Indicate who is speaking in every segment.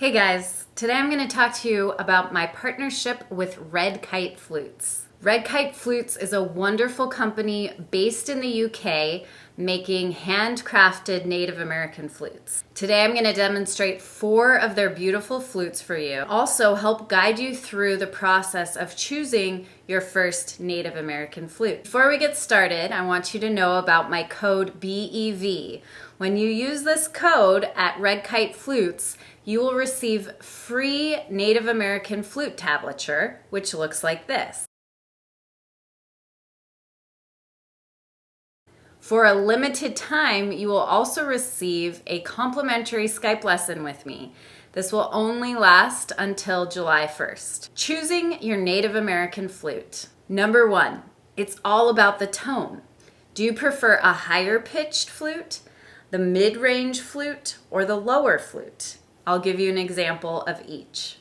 Speaker 1: Hey guys, today I'm going to talk to you about my partnership with Red Kite Flutes. Red Kite Flutes is a wonderful company based in the UK making handcrafted Native American flutes. Today I'm going to demonstrate 4 of their beautiful flutes for you. Also help guide you through the process of choosing your first Native American flute. Before we get started, I want you to know about my code BEV. When you use this code at Red Kite Flutes, you will receive free Native American flute tablature, which looks like this. For a limited time, you will also receive a complimentary Skype lesson with me. This will only last until July 1st. Choosing your Native American flute. Number 1, it's all about the tone. Do you prefer a higher pitched flute, the mid-range flute, or the lower flute? I'll give you an example of each.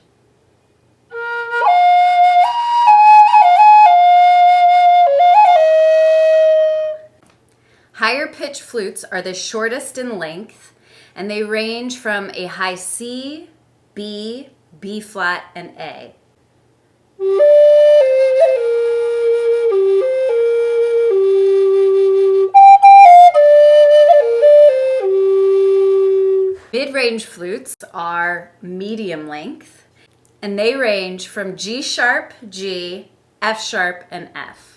Speaker 1: Higher pitch flutes are the shortest in length, and they range from a high C, B, B flat, and A. Mid-range flutes are medium length, and they range from G sharp, G, F sharp, and F.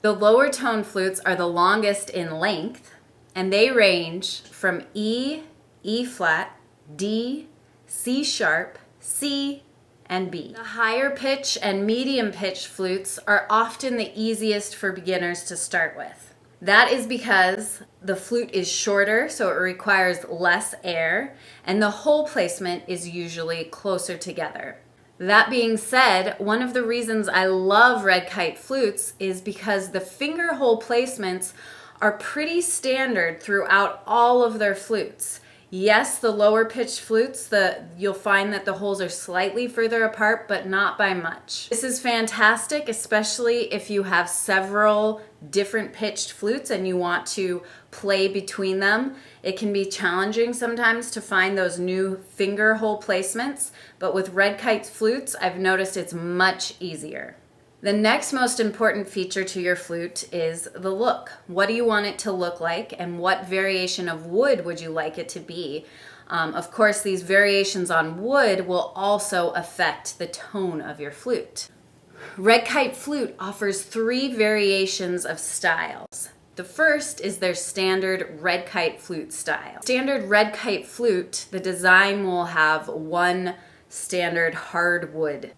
Speaker 1: The lower tone flutes are the longest in length, and they range from E, E flat, D, C sharp, C, and B. The higher pitch and medium pitch flutes are often the easiest for beginners to start with. That is because the flute is shorter, so it requires less air, and the hole placement is usually closer together. That being said, one of the reasons I love Red Kite Flutes is because the finger hole placements are pretty standard throughout all of their flutes. Yes, the lower pitched flutes, you'll find that the holes are slightly further apart, but not by much. This is fantastic, especially if you have several different pitched flutes and you want to play between them. It can be challenging sometimes to find those new finger hole placements, but with Red Kite Flutes, I've noticed it's much easier. The next most important feature to your flute is the look. What do you want it to look like, and what variation of wood would you like it to be? Of course, these variations on wood will also affect the tone of your flute. Red Kite Flute offers 3 variations of styles. The first is their standard Red Kite Flute style. Standard Red Kite Flute, the design will have one standard hardwood.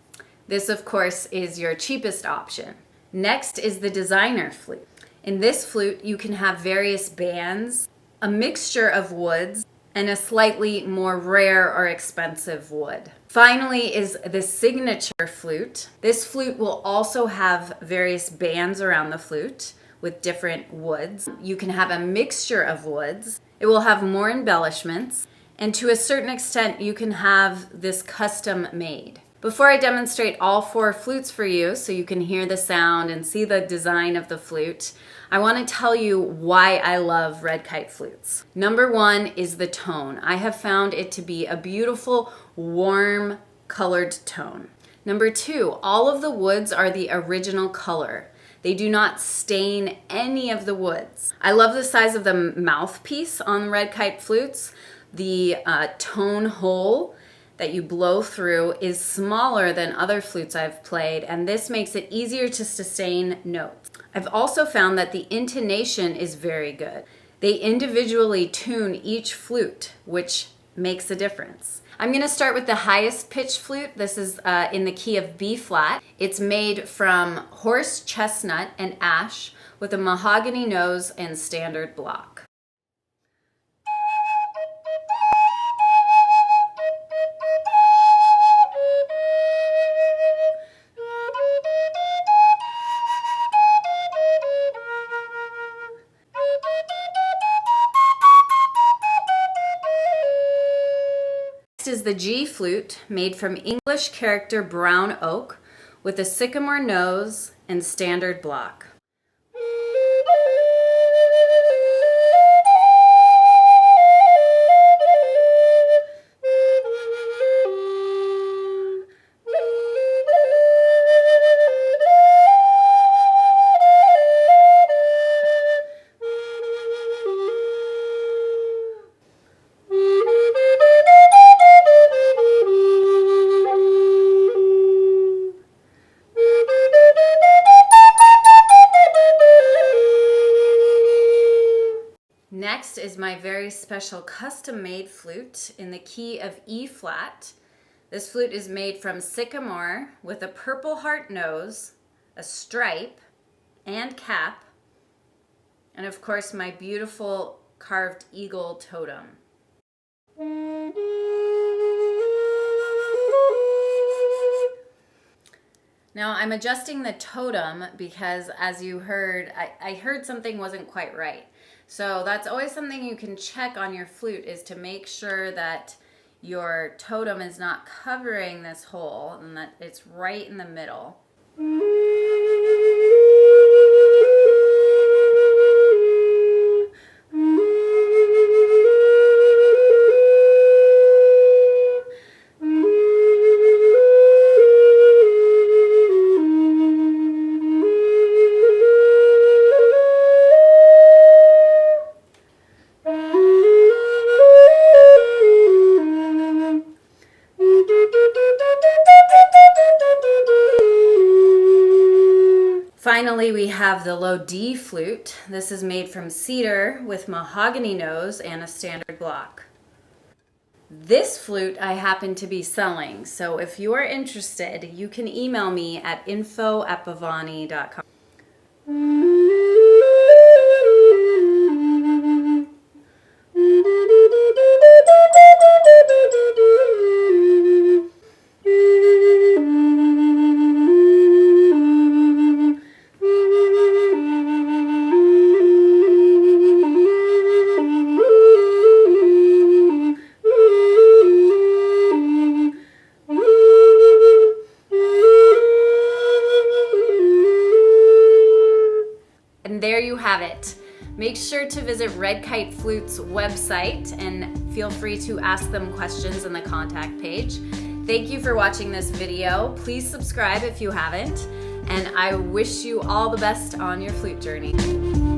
Speaker 1: This, of course, is your cheapest option. Next is the designer flute. In this flute, you can have various bands, a mixture of woods, and a slightly more rare or expensive wood. Finally is the signature flute. This flute will also have various bands around the flute with different woods. You can have a mixture of woods. It will have more embellishments, and to a certain extent, you can have this custom made. Before I demonstrate all 4 flutes for you so you can hear the sound and see the design of the flute, I want to tell you why I love Red Kite Flutes. Number 1 is the tone. I have found it to be a beautiful, warm, colored tone. Number 2, all of the woods are the original color. They do not stain any of the woods. I love the size of the mouthpiece on Red Kite Flutes. The tone hole that you blow through is smaller than other flutes I've played, and this makes it easier to sustain notes. I've also found that the intonation is very good. They individually tune each flute, which makes a difference. I'm going to start with the highest pitched flute. This is in the key of B flat. It's made from horse chestnut and ash with a mahogany nose and standard block. Next is the G flute, made from English English character brown oak with a sycamore nose and standard block. Next is my very special custom-made flute in the key of E flat. This flute is made from sycamore with a purple heart nose, a stripe, and cap, and of course my beautiful carved eagle totem. Now I'm adjusting the totem because, as you heard, I heard something wasn't quite right. So that's always something you can check on your flute, is to make sure that your totem is not covering this hole and that it's right in the middle. Finally, we have the low D flute. This is made from cedar with mahogany nose and a standard block. This flute I happen to be selling, so if you are interested, you can email me at info@bhavani.com. There you have it. Make sure to visit Red Kite Flute's website and feel free to ask them questions in the contact page. Thank you for watching this video. Please subscribe if you haven't, and I wish you all the best on your flute journey.